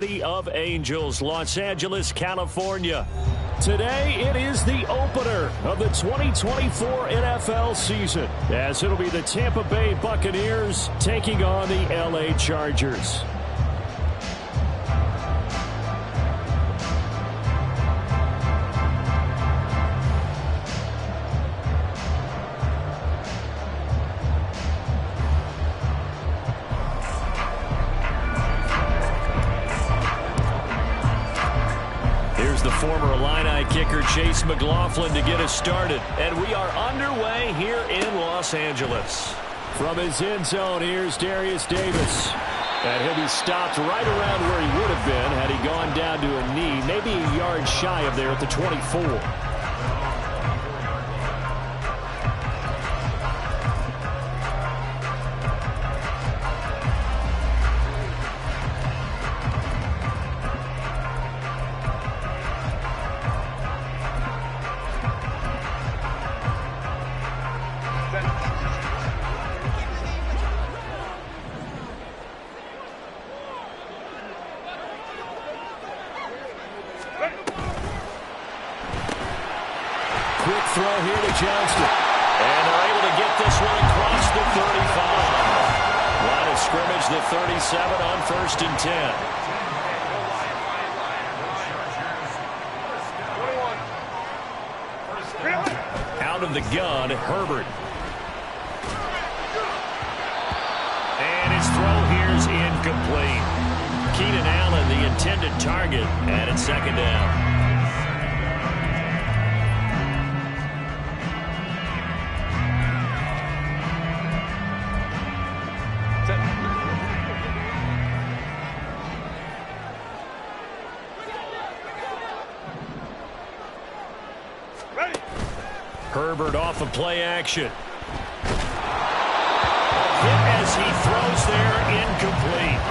Of Angels, Los Angeles, California. Today, it is the opener of the 2024 NFL season, as it'll be the Tampa Bay Buccaneers taking on the LA Chargers. The former Illini kicker Chase McLaughlin to get us started. And we are underway here in Los Angeles. From his end zone, here's Darius Davis. And he'll be stopped right around where he would have been had he gone down to a knee, maybe a yard shy of there at the 24. Quick throw here to Johnston. And they're able to get this one across the 35. Line of scrimmage, the 37 on 1st and 10. Out of the gun, Herbert. And his throw here's incomplete. Keenan Allen, the intended target, and it's 2nd down. Herbert off of play action. Hit as he throws there, incomplete.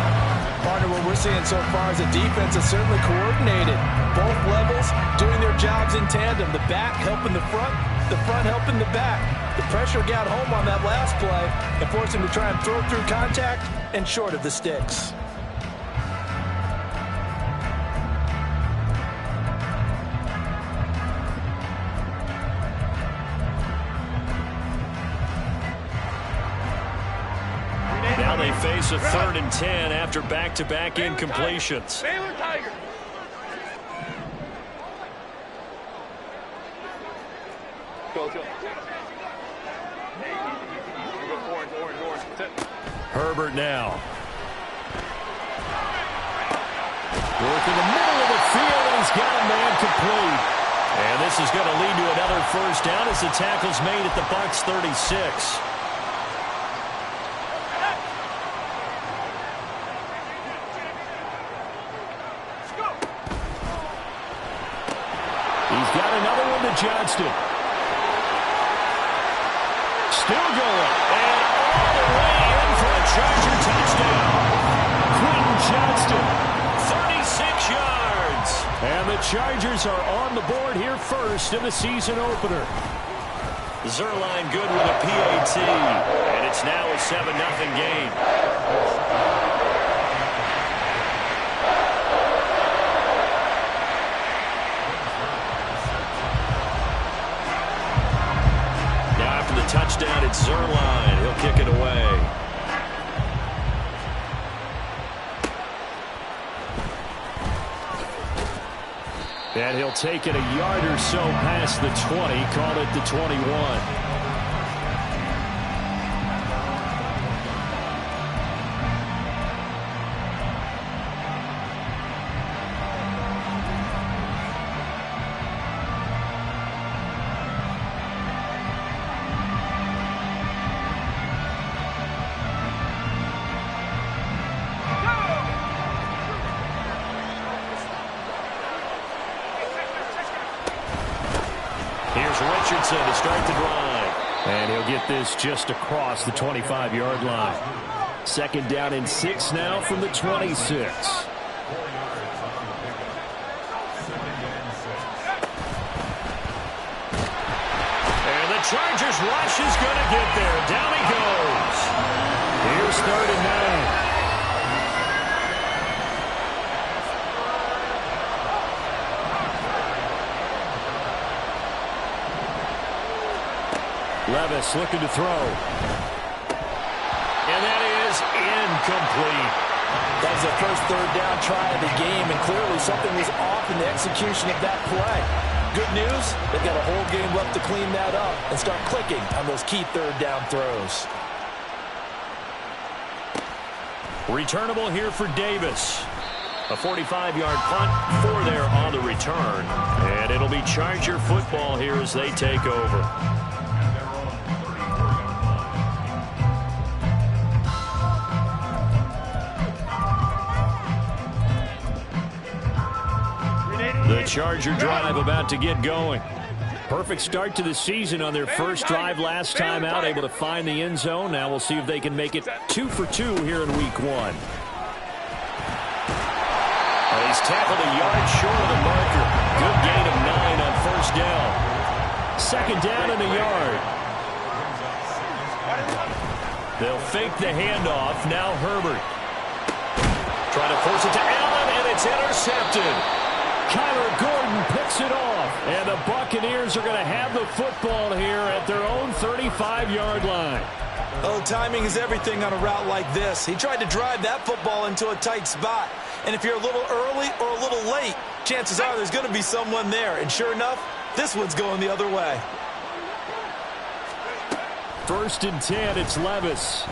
Partner, what we're seeing so far is the defense is certainly coordinated. Both levels doing their jobs in tandem. The back helping the front helping the back. The pressure got home on that last play and forced him to try and throw through contact and short of the sticks. Now they face a 3rd and 10 after back-to-back incompletions. Baylor Tiger. Go. Orange. Herbert now. Working the middle of the field, and he's got a man complete. And this is going to lead to another 1st down as the tackle's made at the Bucs 36. He's got another one to Johnston. Still going. And all the way in for a Charger touchdown. Quentin Johnston, 36 yards. And the Chargers are on the board here first in the season opener. Zerline good with a PAT. And it's now a 7-0 game. Touchdown, it's Zerline. He'll kick it away. And he'll take it a yard or so past the 20, call it the 21. Richardson to start the drive. And he'll get this just across the 25-yard line. 2nd down and 6 now from the 26. And the Chargers rush is going to get there. Down he goes. Here's 3rd and 9. Levis looking to throw. And that is incomplete. That was their first third down try of the game, and clearly something was off in the execution of that play. Good news, they've got a whole game left to clean that up and start clicking on those key third down throws. Returnable here for Davis. A 45-yard punt, 4 there on the return. And it'll be Charger football here as they take over. The Charger drive about to get going. Perfect start to the season on their first drive last time out, able to find the end zone. Now we'll see if they can make it 2 for 2 here in week 1. He's tackled a yard short of the marker. Good gain of 9 on first down. Second down in the yard. They'll fake the handoff. Now Herbert. Trying to force it to Allen, and it's intercepted. Kyler Gordon picks it off, and the Buccaneers are going to have the football here at their own 35-yard line. Oh, timing is everything on a route like this. He tried to drive that football into a tight spot. And if you're a little early or a little late, chances are there's going to be someone there. And sure enough, this one's going the other way. 1st and 10, it's Levis.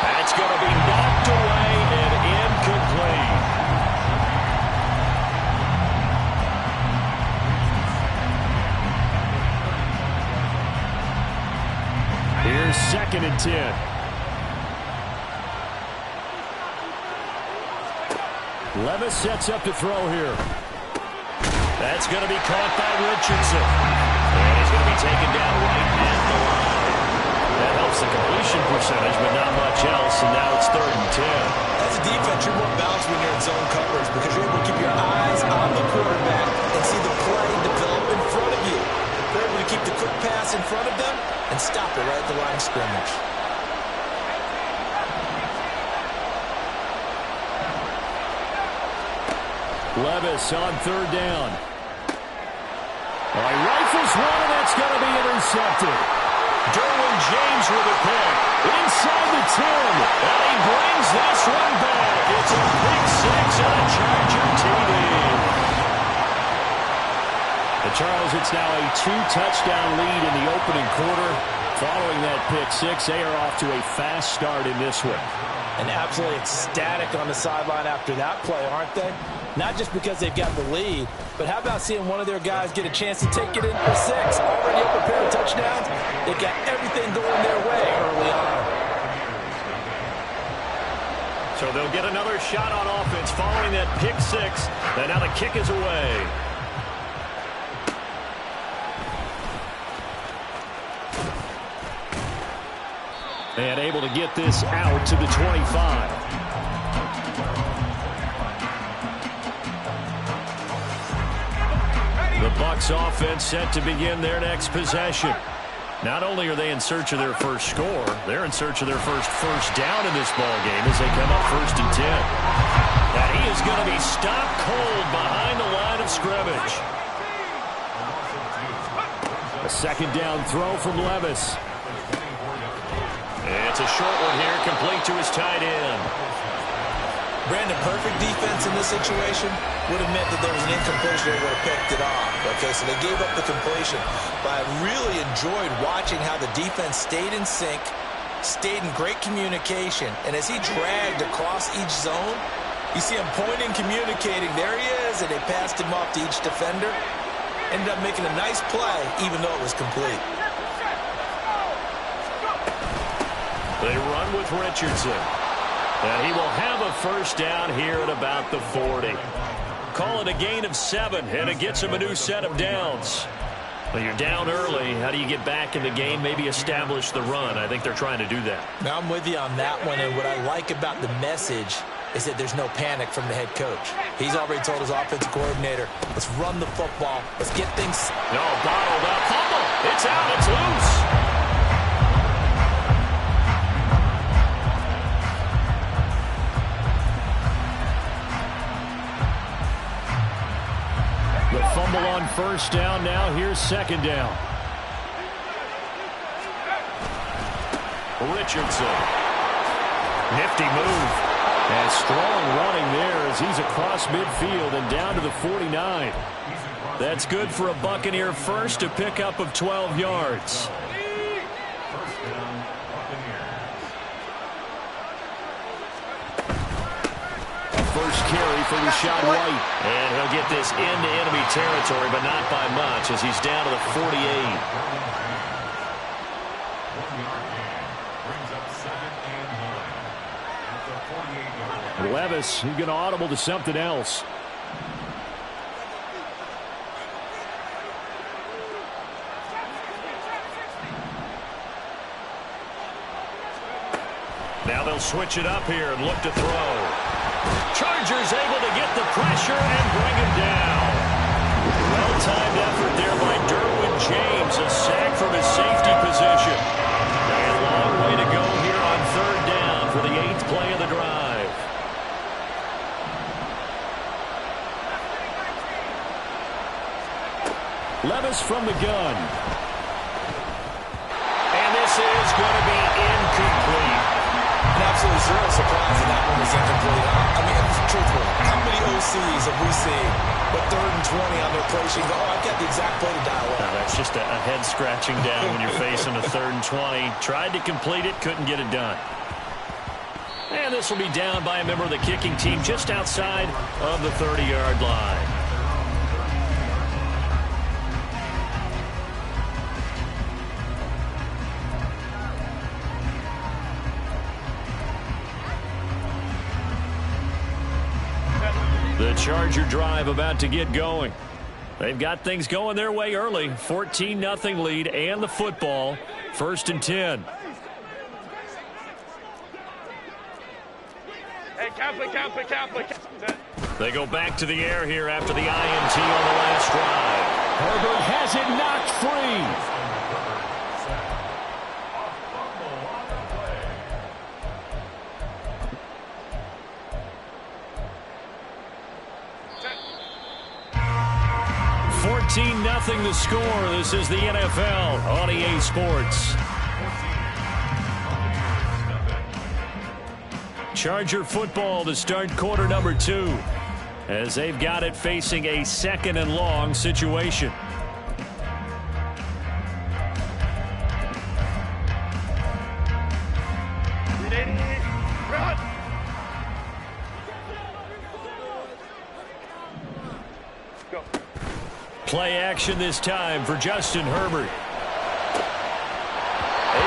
That's going to be knocked away and incomplete. Here's 2nd and 10. Levis sets up to throw here. That's going to be caught by Richardson. And he's going to be taken down right at the line. That helps the completion percentage, but not much else, and now it's 3rd and 10. As a defense, you're more balanced when you're in zone coverage because you're able to keep your eyes on the quarterback and see the play develop in front of you. You're able to keep the quick pass in front of them and stop it right at the line of scrimmage. Levis on 3rd down. Well, he rifles one, and that's going to be intercepted. Derwin James with a pick. Inside the 10. And he brings this one back. It's a pick 6 on Charger TV. And Charles, it's now a 2-touchdown lead in the opening quarter. Following that pick 6, they are off to a fast start in this one. And absolutely ecstatic on the sideline after that play, aren't they? Not just because they've got the lead, but how about seeing one of their guys get a chance to take it in for 6? Already up a pair of touchdowns. They've got everything going their way early on. So they'll get another shot on offense following that pick 6. And now the kick is away. And able to get this out to the 25. The Bucs offense set to begin their next possession. Not only are they in search of their first score, they're in search of their first down in this ball game as they come up 1st and 10. And he is going to be stopped cold behind the line of scrimmage. A 2nd down throw from Levis. It's a short one here, complete to his tight end. Brandon, perfect defense in this situation would have meant that there was an incompletion. They would have picked it off. Okay, so they gave up the completion. But I really enjoyed watching how the defense stayed in sync, stayed in great communication. And as he dragged across each zone, you see him pointing, communicating. There he is, and they passed him off to each defender. Ended up making a nice play, even though it was complete. They run with Richardson. And he will have a 1st down here at about the 40. Call it a gain of 7, and it gets him a new set of downs. Well, you're down early. How do you get back in the game? Maybe establish the run. I think they're trying to do that. Now, I'm with you on that one, and what I like about the message is that there's no panic from the head coach. He's already told his offensive coordinator, let's run the football. Let's get things... No, bottled up. Fumble. It's out. It's loose. The fumble on on first down now. Here's second down. Richardson. Nifty move. And strong running there as he's across midfield and down to the 49. That's good for a Buccaneer first, a pickup of 12 yards. First carry for Rashad White. And he'll get this into enemy territory, but not by much as he's down to the 48. Levis, he's going to audible to something else. Now they'll switch it up here and look to throw. Chargers able to get the pressure and bring him down. Well-timed effort there by Derwin James. A sack from his safety position. A long way to go here on third down for the 8th play of the drive. Levis from the gun. And this is going to be incomplete. And absolutely zero surprise that that one was incomplete. I mean, it's truthful. How many OCs have we seen with 3rd and 20 on their play sheet? Oh, I've got the exact play to dial up. No, that's just a head-scratching down when you're facing a 3rd and 20. Tried to complete it, couldn't get it done. And this will be down by a member of the kicking team just outside of the 30-yard line. The Charger drive about to get going. They've got things going their way early. 14-0 lead and the football. 1st and 10. Hey, Catholic. They go back to the air here after the INT on the last drive. Herbert has it knocked free. 14-0 the score. This is the NFL on EA Sports. Charger football to start quarter number 2 as they've got it facing a 2nd and long situation. Play action this time for Justin Herbert.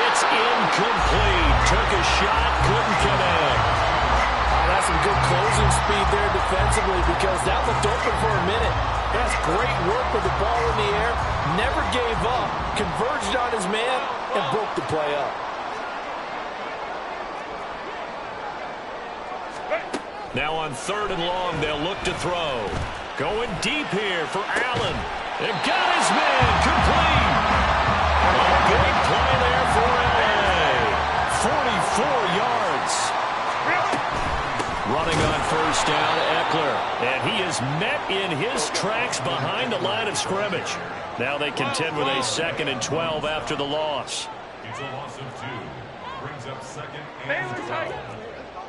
It's incomplete. Took a shot, couldn't connect. Oh, that's some good closing speed there defensively because that looked open for a minute. That's great work with the ball in the air. Never gave up. Converged on his man and broke the play up. Now on 3rd and long, they'll look to throw. Going deep here for Allen. It got his man complete. A big play there for LA. 44 yards. Running on first down, Eckler. And he is met in his tracks behind the line of scrimmage. Now they contend with a 2nd and 12 after the loss. It's a loss of 2. Brings up 2nd and 12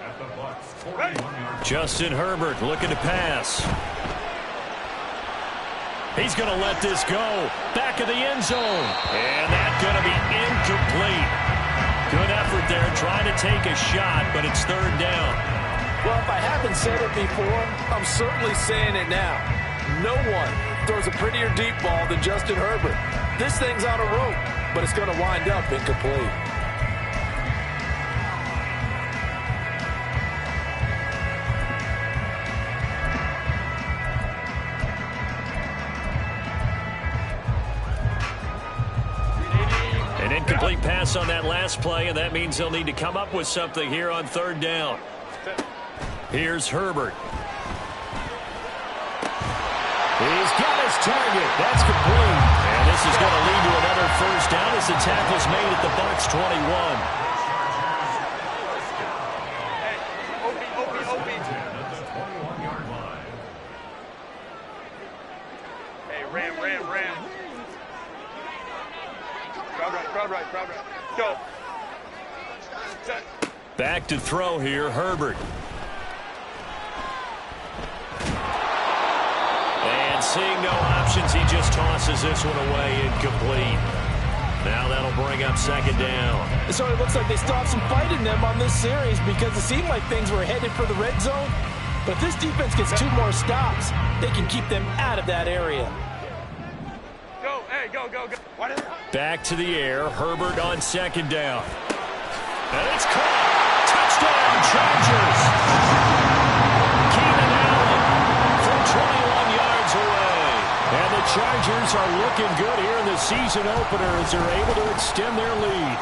at the Bucs 41-yard. Justin Herbert looking to pass. He's going to let this go. Back of the end zone. And that's going to be incomplete. Good effort there trying to take a shot, but it's 3rd down. Well, if I haven't said it before, I'm certainly saying it now. No one throws a prettier deep ball than Justin Herbert. This thing's on a rope, but it's going to wind up incomplete. An incomplete pass on that last play, and that means they'll need to come up with something here on 3rd down. Here's Herbert. He's got his target. That's complete. And this is going to lead to another first down as the tackle's made at the Bucs 21. Hey, Ram. Crowd right. Go. Set. Back to throw here, Herbert. And seeing no options, he just tosses this one away, incomplete. Now that'll bring up second down. So it looks like they still have some fight in them on this series because it seemed like things were headed for the red zone. But if this defense gets 2 more stops, they can keep them out of that area. Go. Hey, go. Back to the air. Herbert on second down. And it's caught. Touchdown, Chargers. Keenan Allen from 21 yards away. And the Chargers are looking good here in the season opener as they're able to extend their lead.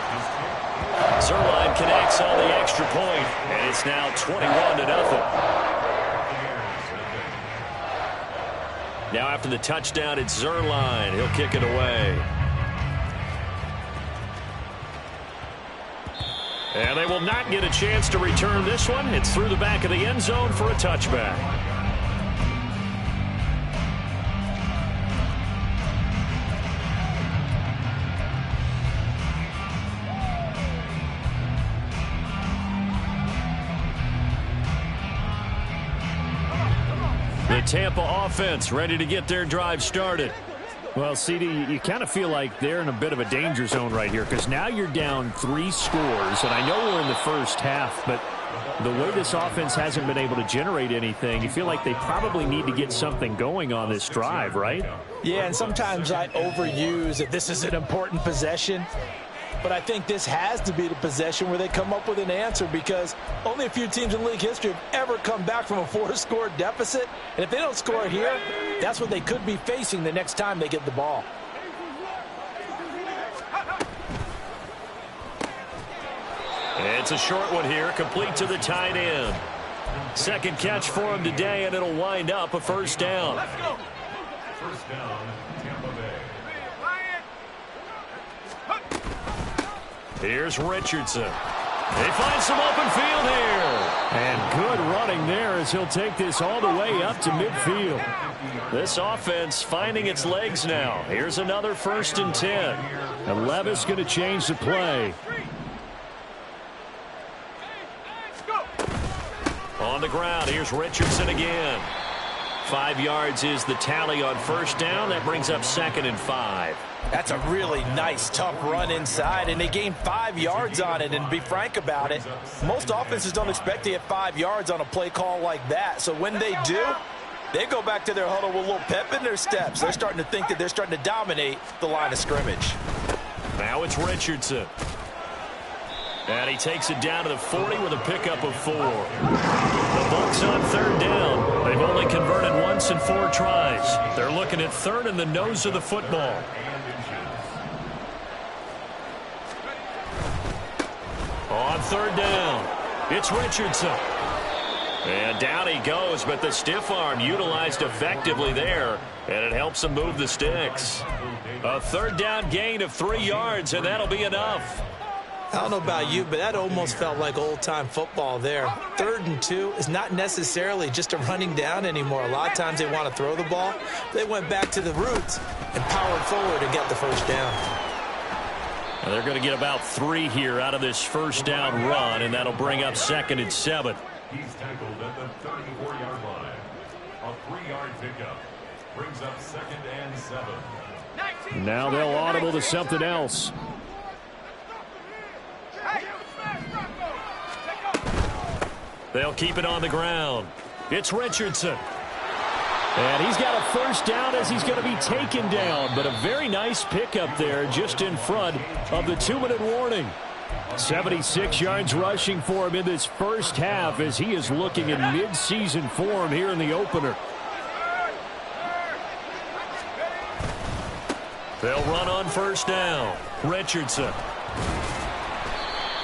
Zerline connects on the extra point, and it's now 21-0. Now after the touchdown, it's Zerline. He'll kick it away. And they will not get a chance to return this one. It's through the back of the end zone for a touchback. The Tampa offense ready to get their drive started. Well, CD, you kind of feel like they're in a bit of a danger zone right here because now you're down 3 scores, and I know we're in the first half, but the way this offense hasn't been able to generate anything, you feel like they probably need to get something going on this drive, right? Yeah, and sometimes I overuse that this is an important possession. But I think this has to be the possession where they come up with an answer because only a few teams in league history have ever come back from a 4-score deficit. And if they don't score here, that's what they could be facing the next time they get the ball. It's a short one here, complete to the tight end. Second catch for him today, and it'll wind up a first down. Let's go. First down, Tampa Bay. Here's Richardson. He finds some open field here. And good running there as he'll take this all the way up to midfield. This offense finding its legs now. Here's another 1st and 10. And Levis going to change the play. On the ground, here's Richardson again. 5 yards is the tally on first down. That brings up 2nd and 5. That's a really nice, tough run inside, and they gained 5 yards on it. And to be frank about it, most offenses don't expect to get 5 yards on a play call like that. So when they do, they go back to their huddle with a little pep in their steps. They're starting to think that they're starting to dominate the line of scrimmage. Now it's Richardson. And he takes it down to the 40 with a pickup of 4. The Bucs on 3rd down. They've only converted once in 4 tries. They're looking at 3rd in the nose of the football. On 3rd down, it's Richardson. And down he goes, but the stiff arm utilized effectively there, and it helps him move the sticks. A 3rd down gain of 3 yards, and that'll be enough. I don't know about you, but that almost felt like old-time football there. 3rd and 2 is not necessarily just a running down anymore. A lot of times they want to throw the ball. They went back to the roots and powered forward and got the first down. And they're going to get about 3 here out of this first down run, and that'll bring up 2nd and 7. He's tackled at the 34-yard line. A 3-yard pickup brings up 2nd and 7. Now they'll audible to something else. They'll keep it on the ground. It's Richardson. And he's got a first down as he's going to be taken down. But a very nice pickup there just in front of the 2-minute warning. 76 yards rushing for him in this first half as he is looking in mid-season form here in the opener. They'll run on first down. Richardson.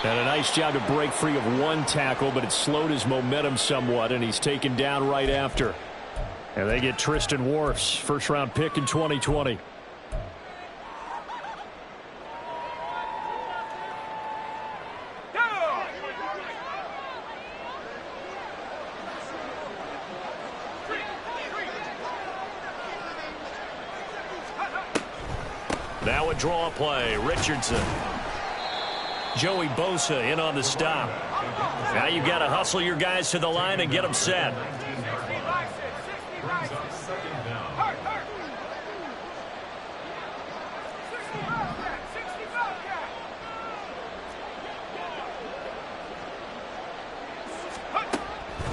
And a nice job to break free of 1 tackle, but it slowed his momentum somewhat, and he's taken down right after. And they get Tristan Wirfs, first-round pick in 2020. Now a draw play. Richardson. Joey Bosa in on the stop. Now you've got to hustle your guys to the line and get them set.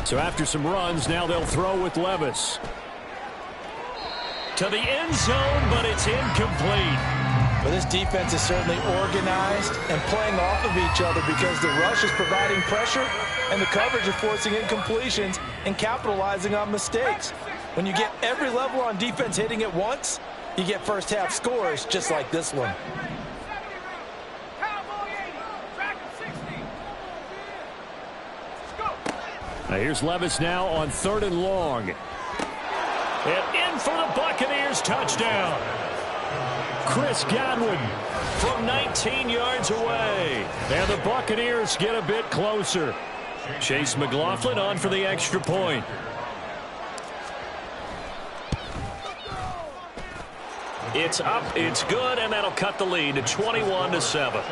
So after some runs, now they'll throw with Levis. To the end zone, but it's incomplete. Well, this defense is certainly organized and playing off of each other because the rush is providing pressure and the coverage is forcing incompletions and capitalizing on mistakes. When you get every level on defense hitting at once, you get first half scores just like this one. Now here's Levis now on 3rd and long. And in for the Buccaneers, touchdown. Chris Godwin from 19 yards away. And the Buccaneers get a bit closer. Chase McLaughlin on for the extra point. It's up, it's good, and that'll cut the lead to 21-7.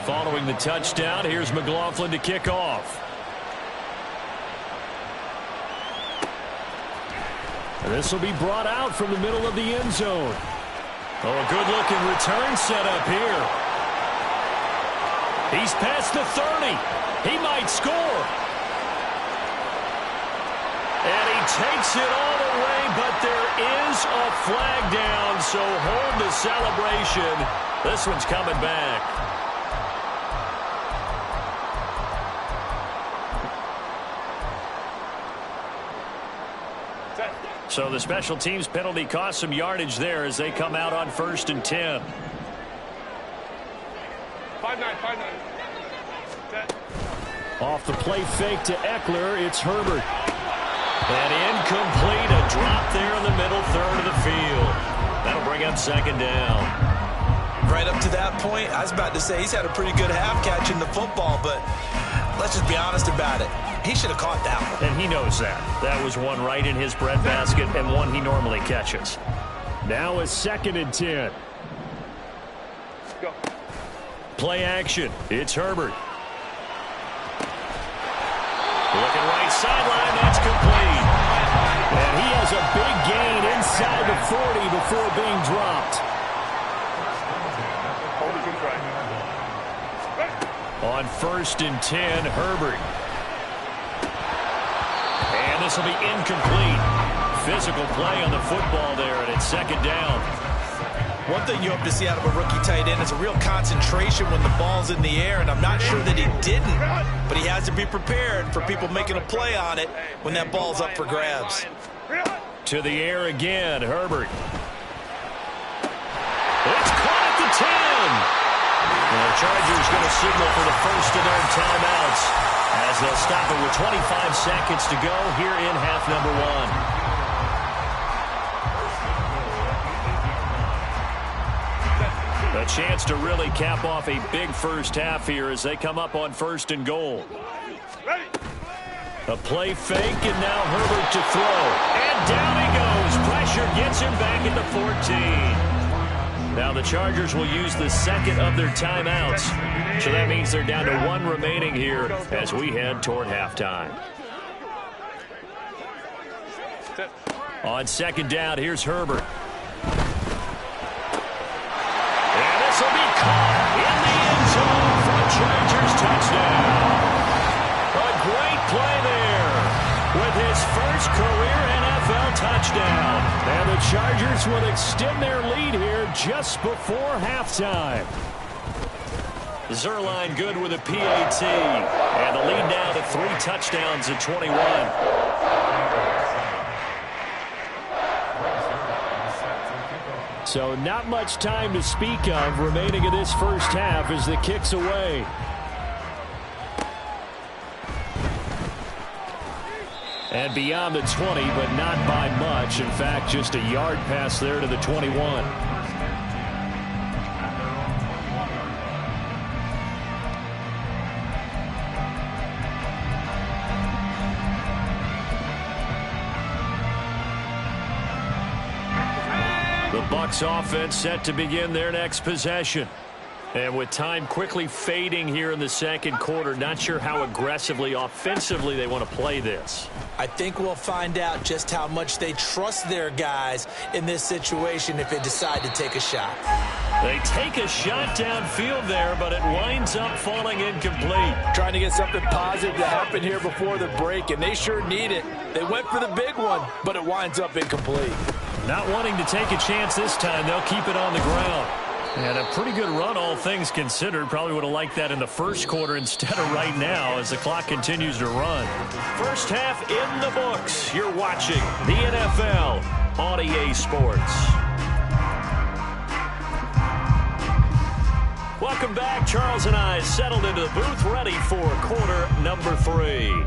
Following the touchdown, here's McLaughlin to kick off. And this will be brought out from the middle of the end zone. Oh, a good-looking return set up here. He's past the 30. He might score. And he takes it all the way, but there is a flag down, so hold the celebration. This one's coming back. So the special teams penalty cost some yardage there as they come out on 1st and 10. 5-9. Off the play fake to Eckler, it's Herbert. And incomplete, a drop there in the middle third of the field. That'll bring up 2nd down. Right up to that point, I was about to say he's had a pretty good half catching the football, but let's just be honest about it. He should have caught that one. And he knows that. That was one right in his breadbasket and one he normally catches. Now a 2nd and 10. Go. Play action. It's Herbert. Looking right sideline. That's complete. And he has a big gain inside the 40 before being dropped. On 1st and 10, Herbert. And this will be incomplete. Physical play on the football there, and it's 2nd down. One thing you hope to see out of a rookie tight end is a real concentration when the ball's in the air, and I'm not sure that he didn't, but he has to be prepared for people making a play on it when that ball's up for grabs. To the air again, Herbert. It's caught at the 10. And the Chargers going to signal for the first of their timeouts as they'll stop it with 25 seconds to go here in half number 1. A chance to really cap off a big first half here as they come up on 1st and goal. A play fake, and now Herbert to throw. And down he goes. Pressure gets him back at the 14. Now the Chargers will use the 2nd of their timeouts. So that means they're down to 1 remaining here as we head toward halftime. On 2nd down, here's Herbert. And this will be caught in the end zone for a Chargers touchdown. A great play there with his first career NFL touchdown. And the Chargers will extend their lead here just before halftime. Zerline good with a PAT. And the lead now to 3 touchdowns at 21. So not much time to speak of remaining in this first half as the kick's away. And beyond the 20, but not by much. In fact, just a yard pass there to the 21. Bucs offense set to begin their next possession. And with time quickly fading here in the second quarter, not sure how aggressively, offensively they want to play this. I think we'll find out just how much they trust their guys in this situation if they decide to take a shot. They take a shot downfield there, but it winds up falling incomplete. Trying to get something positive to happen here before the break, and they sure need it. They went for the big one, but it winds up incomplete. Not wanting to take a chance this time, they'll keep it on the ground. And a pretty good run, all things considered. Probably would have liked that in the first quarter instead of right now as the clock continues to run. First half in the books. You're watching the NFL on EA Sports. Welcome back. Charles and I settled into the booth, ready for quarter number 3.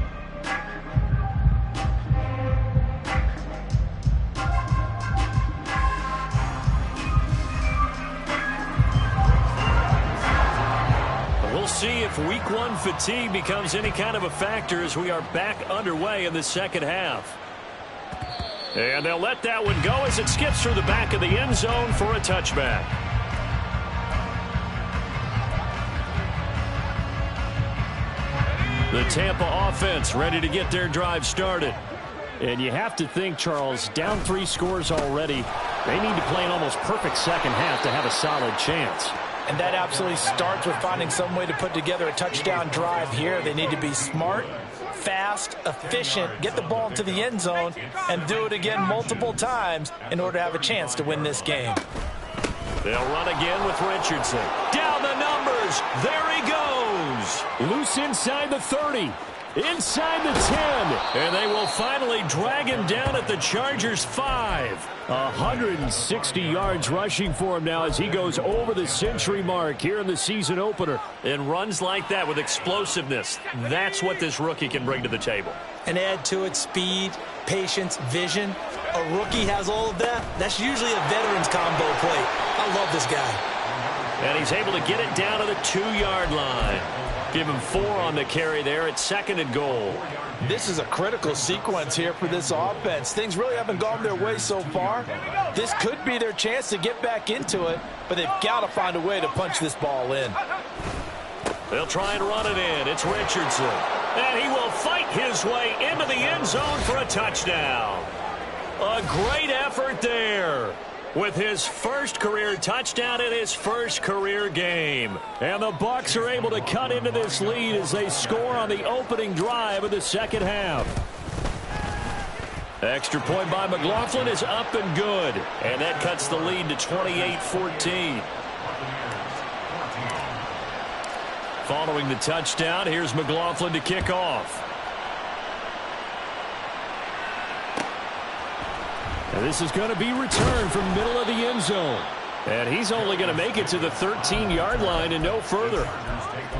We'll see if week 1 fatigue becomes any kind of a factor as we are back underway in the second half. And they'll let that one go as it skips through the back of the end zone for a touchback. The Tampa offense ready to get their drive started. And you have to think, Charles, down 3 scores already. They need to play an almost perfect second half to have a solid chance. And that absolutely starts with finding some way to put together a touchdown drive here. They need to be smart, fast, efficient, get the ball into the end zone, and do it again multiple times in order to have a chance to win this game. They'll run again with Richardson. Down the numbers. There he goes. Loose inside the 30. Inside the 10. And they will finally drag him down at the Chargers' 5. 160 yards rushing for him now as he goes over the century mark here in the season opener. And runs like that with explosiveness. That's what this rookie can bring to the table. And add to it speed, patience, vision. A rookie has all of that. That's usually a veteran's combo play. I love this guy. And he's able to get it down to the 2-yard line. Give him 4 on the carry there at 2nd and goal. This is a critical sequence here for this offense. Things really haven't gone their way so far. This could be their chance to get back into it, but they've got to find a way to punch this ball in. They'll try and run it in. It's Richardson. And he will fight his way into the end zone for a touchdown. A great effort there with his first career touchdown in his first career game. And the Bucs are able to cut into this lead as they score on the opening drive of the second half. Extra point by McLaughlin is up and good. And that cuts the lead to 28-14. Following the touchdown, here's McLaughlin to kick off. And this is going to be returned from middle of the end zone. And he's only going to make it to the 13-yard line and no further.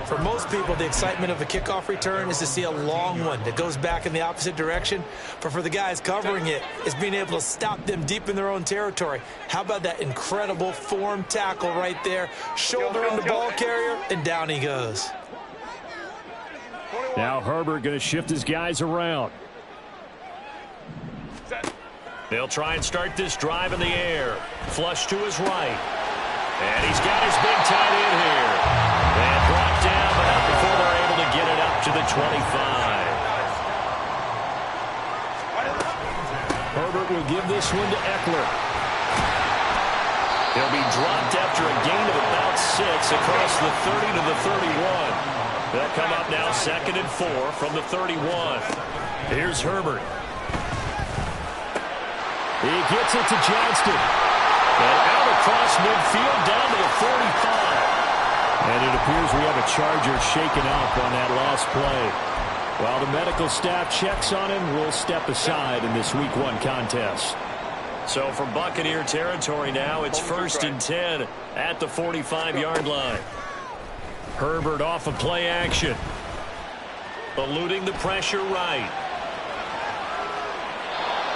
For most people, the excitement of a kickoff return is to see a long one that goes back in the opposite direction. But for the guys covering it, it's being able to stop them deep in their own territory. How about that incredible form tackle right there? Shoulder in the ball carrier, and down he goes. Now Herbert going to shift his guys around. They'll try and start this drive in the air. Flush to his right. And he's got his big tight end here. And brought down, but not before they're able to get it up to the 25. Herbert will give this one to Eckler. He'll be dropped after a gain of about 6 across the 30 to the 31. They'll come up now 2nd and 4 from the 31. Here's Herbert. He gets it to Johnston. And out across midfield down to the 45. And it appears we have a Charger shaken up on that last play. While the medical staff checks on him, we'll step aside in this Week 1 contest. So from Buccaneer territory now, it's 1st and 10 at the 45-yard line. Herbert off of play action. Eluding the pressure right.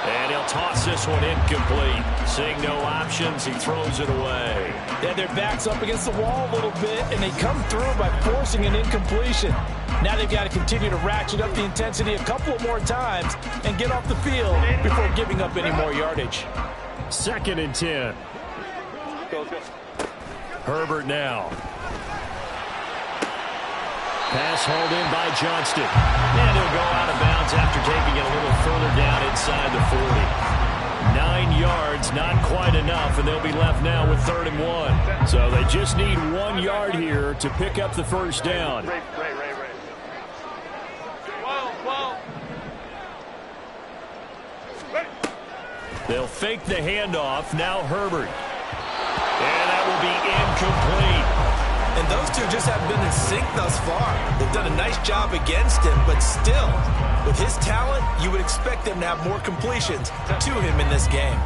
And he'll toss this one incomplete. Seeing no options, he throws it away. Yeah, their back's up against the wall a little bit, and they come through by forcing an incompletion. Now they've got to continue to ratchet up the intensity a couple more times and get off the field before giving up any more yardage. 2nd and 10. Go, let's go. Herbert now. Pass hauled in by Johnston. And he'll go out of bounds after taking it a little further down inside the 40. 9 yards, not quite enough, and they'll be left now with 3rd and 1. So they just need 1 yard here to pick up the first down. Right. Whoa. They'll fake the handoff. Now Herbert. And that will be incomplete. And those two just haven't been in sync thus far. They've done a nice job against him, but still, with his talent, you would expect them to have more completions to him in this game.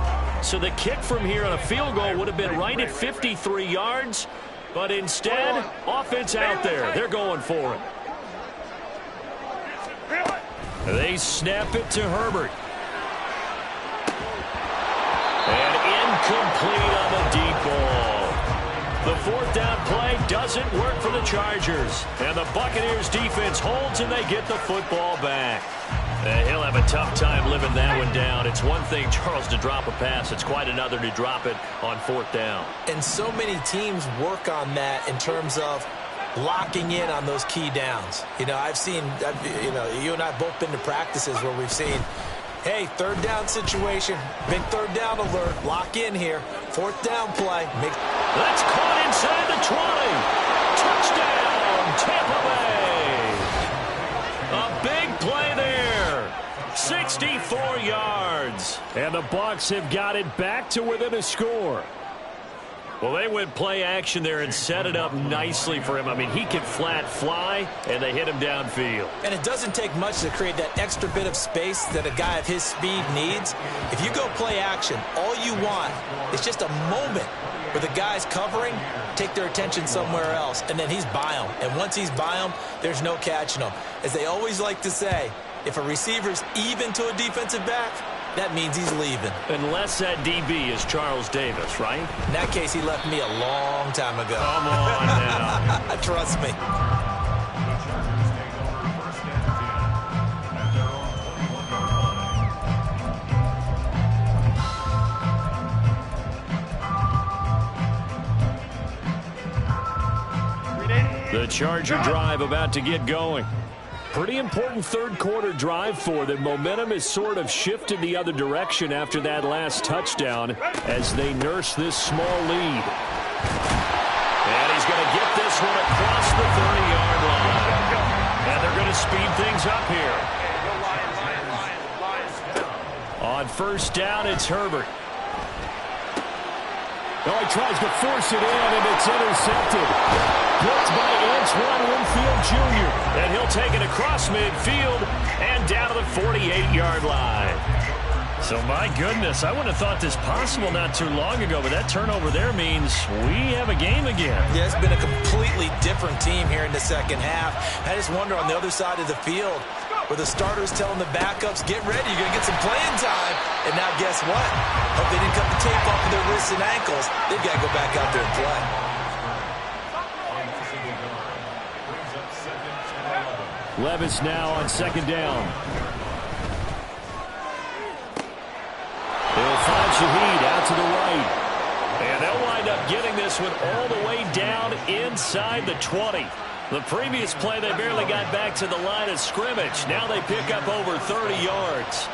So the kick from here on a field goal would have been right at 53 yards, but instead, offense out there. They're going for it. They snap it to Herbert. And incomplete on the deep ball. The 4th down play doesn't work for the Chargers. And the Buccaneers defense holds and they get the football back. He'll have a tough time living that one down. It's one thing, Charles, to drop a pass. It's quite another to drop it on 4th down. And so many teams work on that in terms of locking in on those key downs. You know, you and I have both been to practices where we've seen, hey, 3rd down situation, big 3rd down alert, lock in here, 4th down play. That's caught inside the 20. Touchdown, Tampa Bay. A big play there. 64 yards. And the Bucs have got it back to within a score. Well, they went play action there and set it up nicely for him. I mean, he can flat fly, and they hit him downfield. And it doesn't take much to create that extra bit of space that a guy of his speed needs. If you go play action, all you want is just a moment where the guy's covering, take their attention somewhere else, and then he's by him. And once he's by him, there's no catching him. As they always like to say, if a receiver's even to a defensive back, that means he's leaving. Unless that DB is Charles Davis, right? In that case, he left me a long time ago. Come on now. Trust me. The Charger drive about to get going. Pretty important 3rd quarter drive for them. Momentum has sort of shifted the other direction after that last touchdown as they nurse this small lead. And he's going to get this one across the 30-yard line. And they're going to speed things up here. On 1st down, it's Herbert. Oh, he tries to force it in, and it's intercepted. Blocked by Antoine Winfield Jr. And he'll take it across midfield and down to the 48-yard line. So, my goodness, I wouldn't have thought this possible not too long ago, but that turnover there means we have a game again. Yeah, it's been a completely different team here in the 2nd half. I just wonder on the other side of the field where the starters telling the backups, get ready, you're going to get some playing time. And now guess what? Hope they didn't cut the tape off of their wrists and ankles. They've got to go back out there and play. Levis now on 2nd down. They'll find Shaheed out to the right. And they'll wind up getting this one all the way down inside the 20. The previous play, they barely got back to the line of scrimmage. Now they pick up over 30 yards.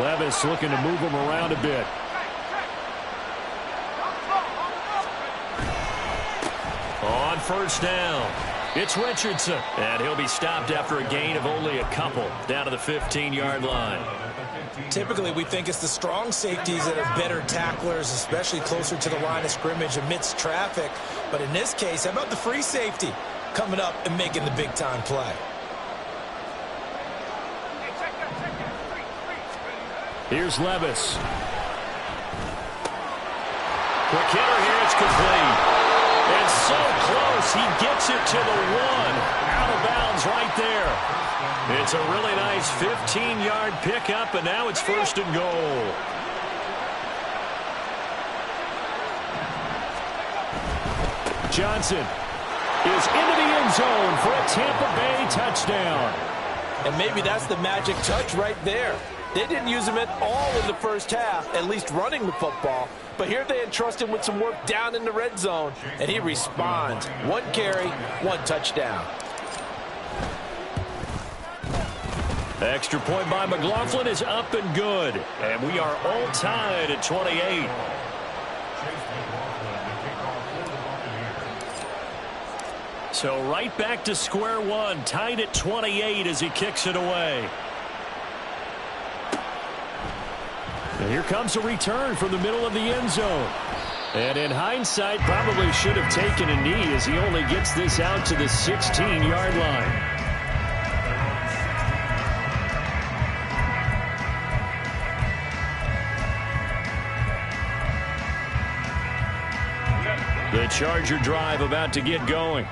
Levis looking to move him around a bit. On 1st down, it's Richardson. And he'll be stopped after a gain of only a couple, down to the 15-yard line. Typically, we think it's the strong safeties that are better tacklers, especially closer to the line of scrimmage amidst traffic. But in this case, how about the free safety coming up and making the big-time play? Here's Levis. Quick hitter here, it's complete. And so close, he gets it to the 1. Out of bounds right there. It's a really nice 15-yard pickup, and now it's 1st and goal. Johnson is into the end zone for a Tampa Bay touchdown. And maybe that's the magic touch right there. They didn't use him at all in the first half, at least running the football. But here they entrust him with some work down in the red zone, and he responds. 1 carry, 1 touchdown. Extra point by McLaughlin is up and good. And we are all tied at 28. So right back to square one, tied at 28 as he kicks it away. And here comes a return from the middle of the end zone. And in hindsight, probably should have taken a knee as he only gets this out to the 16-yard line. The Charger drive about to get going.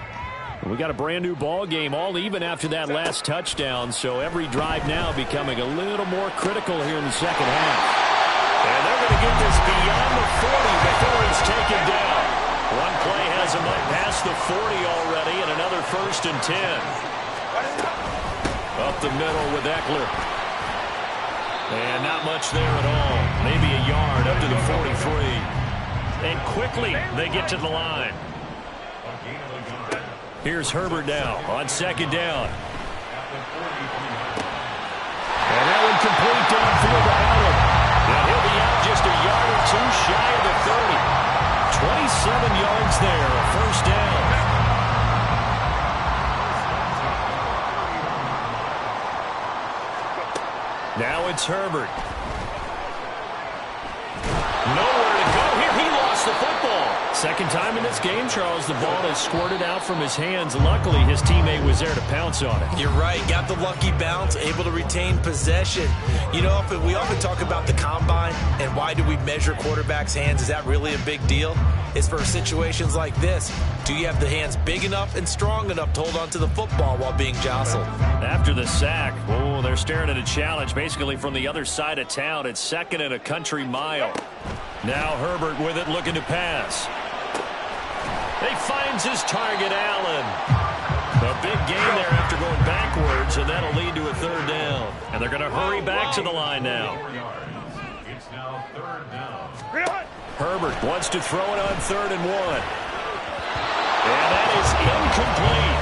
We got a brand new ball game, all even after that last touchdown, so every drive now becoming a little more critical here in the second half. And they're going to get this beyond the 40 before he's taken down. One play has him up past the 40 already, and another 1st and 10. Up the middle with Eckler. And not much there at all. Maybe a yard up to the 43. And quickly they get to the line. Here's Herbert now on 2nd down. And that one complete downfield to Allen. And he'll be out just a yard or 2 shy of the 30. 27 yards there, a 1st down. Now it's Herbert. Nowhere to go here. He lost the football. Second time in this game, Charles, the ball has squirted out from his hands. Luckily, his teammate was there to pounce on it. You're right. Got the lucky bounce, able to retain possession. You know, we often talk about the combine and why do we measure quarterbacks' hands. Is that really a big deal? It's for situations like this. Do you have the hands big enough and strong enough to hold on to the football while being jostled? After the sack, oh, they're staring at a challenge basically from the other side of town. It's 2nd and a country mile. Now Herbert with it, looking to pass. He finds his target, Allen. A big gain there after going backwards, and that'll lead to a 3rd down. And they're going to hurry back to the line now. It's now 3rd down. Herbert wants to throw it on 3rd and 1. And that is incomplete.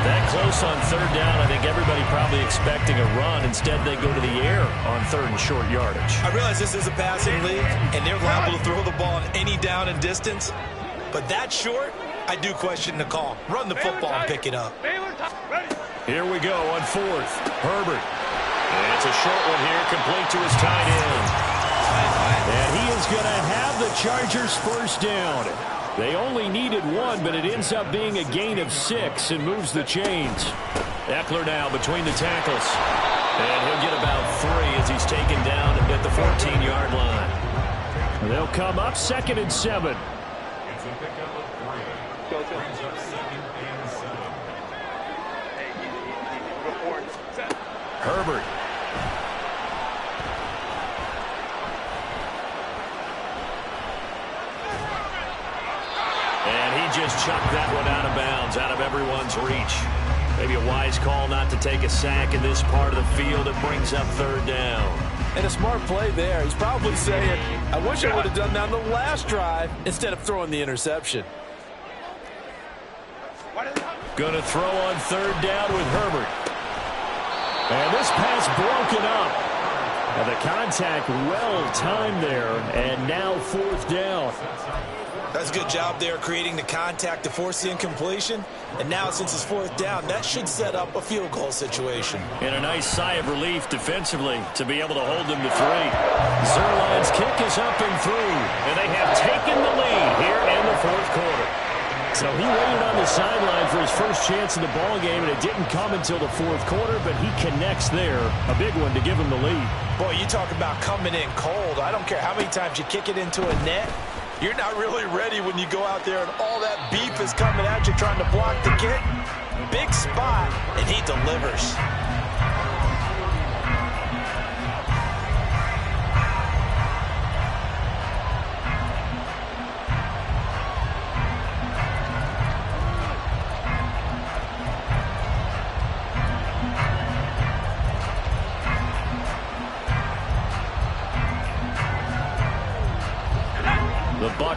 That close on 3rd down, I think everybody probably expecting a run. Instead, they go to the air on 3rd and short yardage. I realize this is a passing league, and they're liable to throw the ball on any down and distance. But that short, I do question the call. Run the football and pick it up. Here we go on 4th. Herbert. And it's a short one here, complete to his tight end. And he is going to have the Chargers 1st down. They only needed 1, but it ends up being a gain of 6 and moves the chains. Eckler now between the tackles. And he'll get about 3 as he's taken down at the 14-yard line. They'll come up 2nd and 7. It's a pickup of 3. Brings up 2nd and 7. Herbert. And he just chucked that one out of bounds, out of everyone's reach. Maybe a wise call not to take a sack in this part of the field. It brings up 3rd down. And a smart play there. He's probably saying, I wish I would have done that on the last drive instead of throwing the interception. Going to throw on 3rd down with Herbert. And this pass broken up. And the contact well timed there. And now 4th down. That's a good job there creating the contact to force the incompletion. And now since it's 4th down, that should set up a field goal situation. And a nice sigh of relief defensively to be able to hold them to 3. Zerline's kick is up and through. And they have taken the lead here in the 4th quarter. So he waited on the sideline for his first chance in the ball game, and it didn't come until the 4th quarter, but he connects there. A big one to give him the lead. Boy, you talk about coming in cold. I don't care how many times you kick it into a net. You're not really ready when you go out there and all that beef is coming at you trying to block the kick. Big spot, and he delivers.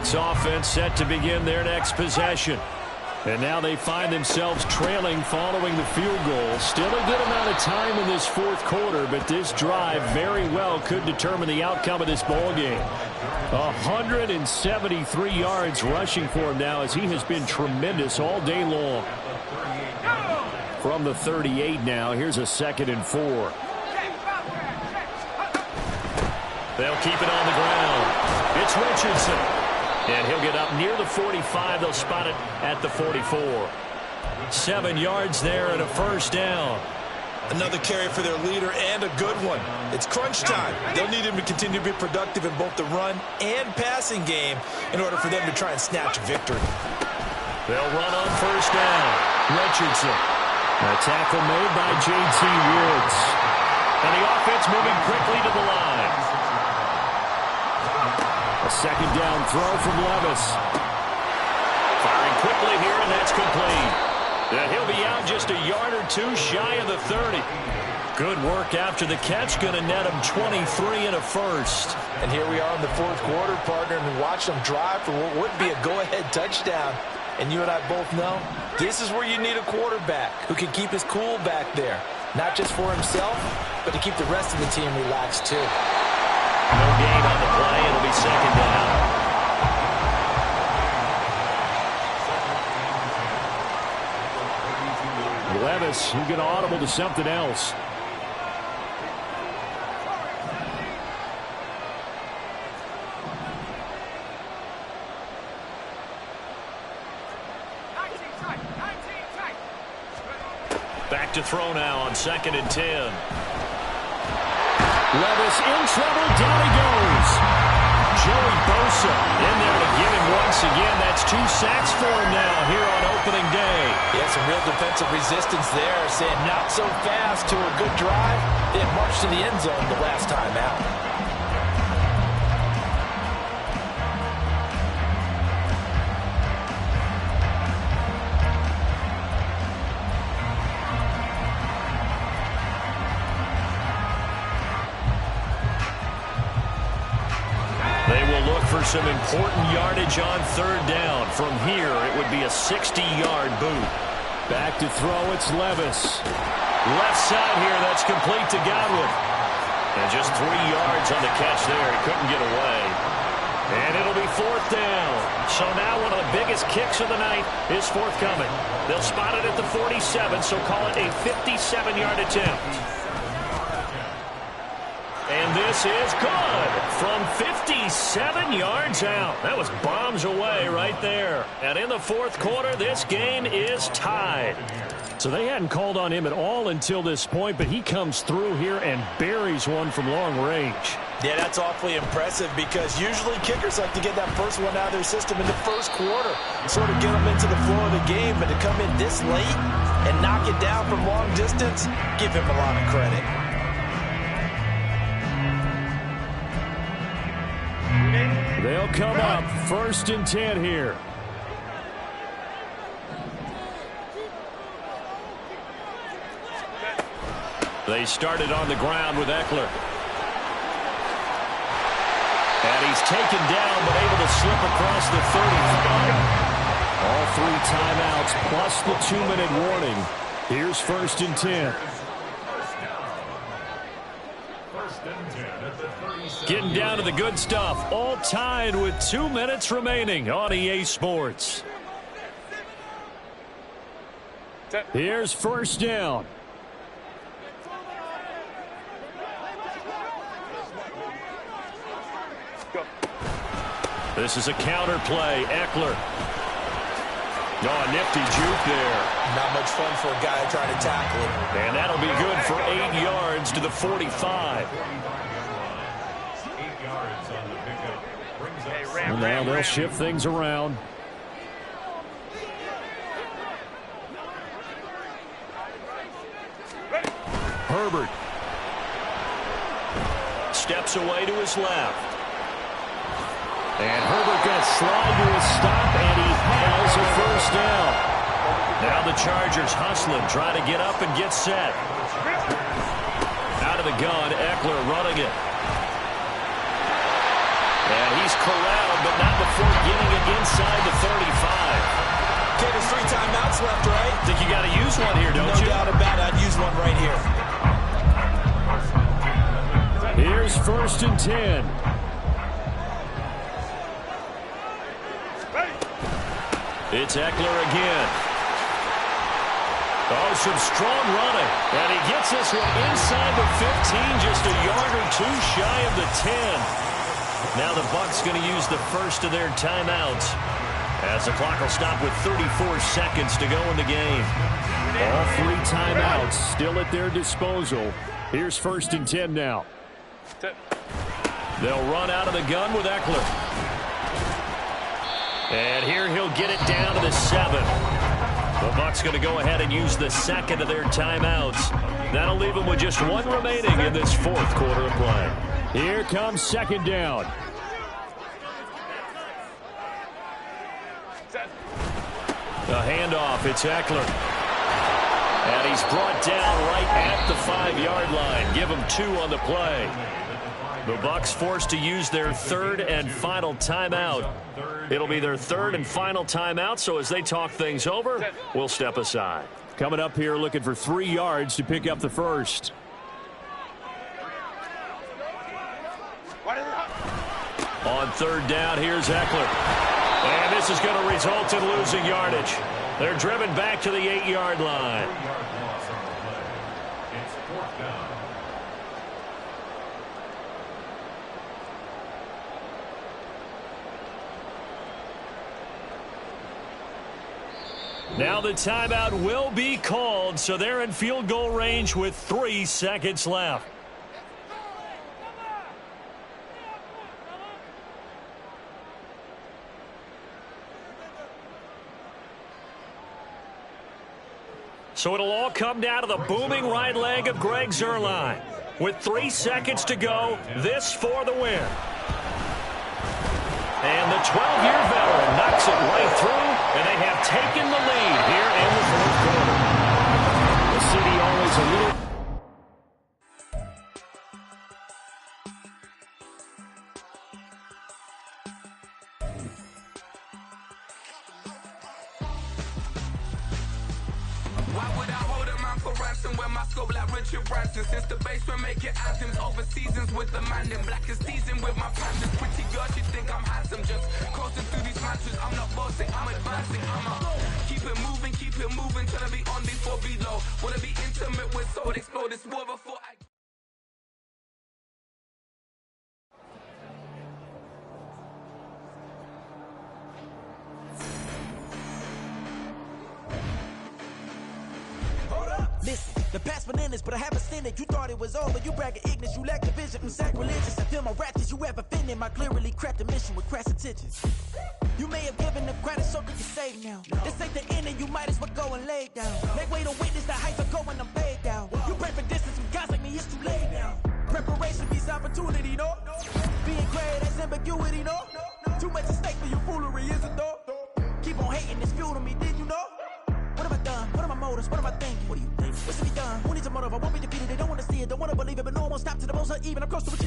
Bucs offense set to begin their next possession. And now they find themselves trailing following the field goal. Still a good amount of time in this fourth quarter, but this drive very well could determine the outcome of this ball game. 173 yards rushing for him now, as he has been tremendous all day long. From the 38 now, here's a 2nd and 4. They'll keep it on the ground. It's Richardson. And he'll get up near the 45. They'll spot it at the 44. 7 yards there and a first down. Another carry for their leader, and a good one. It's crunch time. They'll need him to continue to be productive in both the run and passing game in order for them to try and snatch victory. They'll run on first down. Richardson. A tackle made by J.T. Woods. And the offense moving quickly to the line. A 2nd down throw from Levis. Firing quickly here, and that's complete. And he'll be out just a yard or two shy of the 30. Good work after the catch. Going to net him 23 and a first. And here we are in the fourth quarter, partner, and watch them drive for what would be a go-ahead touchdown. And you and I both know this is where you need a quarterback who can keep his cool back there. Not just for himself, but to keep the rest of the team relaxed too. No gain on the play. It'll be 2nd down. Levis, he's going to audible to something else. Back to throw now on 2nd and 10. Levis in trouble. Down he goes. Joey Bosa in there to get him once again. That's 2 sacks for him now here on opening day. Yeah, some real defensive resistance there, saying not so fast to a good drive. They had marched to the end zone the last time out. For some important yardage on 3rd down. From here, it would be a 60-yard boot. Back to throw, it's Levis. Left side here, that's complete to Godwin. And just 3 yards on the catch there. He couldn't get away. And it'll be 4th down. So now one of the biggest kicks of the night is forthcoming. They'll spot it at the 47, so call it a 57-yard attempt. And this is good from 57 yards out. That was bombs away right there. And in the fourth quarter, this game is tied. So they hadn't called on him at all until this point, but he comes through here and buries one from long range. Yeah, that's awfully impressive because usually kickers like to get that first one out of their system in the first quarter, sort of get them into the flow of the game, but to come in this late and knock it down from long distance, give him a lot of credit. They'll come up 1st and 10 here. They started on the ground with Eckler. And he's taken down but able to slip across the 30. All 3 timeouts plus the 2-minute warning. Here's 1st and 10. Getting down to the good stuff. All tied with 2 minutes remaining on EA Sports. Here's 1st down. This is a counter play. Eckler. Oh, a nifty juke there. Not much fun for a guy trying to tackle him. And that'll be good for 8 yards to the 45. And now they'll shift things around. Herbert steps away to his left. And Herbert going to slide to a stop, and he has a 1st down. Now the Chargers hustling, trying to get up and get set. Out of the gun, Eckler running it. And he's corralled, but not before getting it inside the 35. Okay, there's 3 timeouts left, right? Think you got to use one here, don't you? No doubt about it. I'd use one right here. Here's 1st and 10. It's Eckler again. Oh, some strong running. And he gets this one inside the 15, just a yard or 2 shy of the 10. Now the Bucs going to use the first of their timeouts, as the clock will stop with 34 seconds to go in the game. All 3 timeouts still at their disposal. Here's 1st and 10 now. They'll run out of the gun with Eckler. And here he'll get it down to the 7. The Bucs going to go ahead and use the second of their timeouts. That'll leave them with just 1 remaining in this 4th quarter of play. Here comes 2nd down. The handoff, it's Eckler. And he's brought down right at the 5-yard line. Give him 2 on the play. The Bucs forced to use their 3rd and final timeout. It'll be their 3rd and final timeout, so as they talk things over, we'll step aside. Coming up here looking for 3 yards to pick up the first. On 3rd down, here's Eckler. And this is going to result in losing yardage. They're driven back to the 8-yard line. Now the timeout will be called, so they're in field goal range with 3 seconds left. So it'll all come down to the booming right leg of Greg Zuerlein. With 3 seconds to go, this for the win. And the 12-year veteran knocks it right through, and they have taken the lead here in the 4th quarter. The city always a little... Why would I hold him out for ransom when my scope like Richard Branson? Since the basement making anthems over seasons with the man in black is seasoned with my passions. Pretty girl, she think I'm handsome. Just coasting through these matches. I'm not bossing, I'm advancing. Keep it moving, trying to be on before below. Wanna be intimate with soul, explore this war before I... Listen, the past bananas, but I haven't seen it. You thought it was over, you bragging ignorance, you lack the vision from sacrilegious. I feel my raptors, you ever offended my clearly crafted mission with crass intentions. You may have given them credit so that you're safe now. This ain't the end and you might as well go and lay down. Make way to witness the hype of going, I'm paid down. You pray for distance from guys like me, it's too late now. Preparation beats opportunity, no? Being great, that's ambiguity, no? Too much at stake for your foolery, isn't though? Keep on hating, it's fuel to me, did you know? What have I done? What are my motives? What am I thinking? What do you think? What's to be done? Who needs a motive? I won't be defeated. They don't want to see it, don't want to believe it, but no one will stop to the most even. I'm close to what you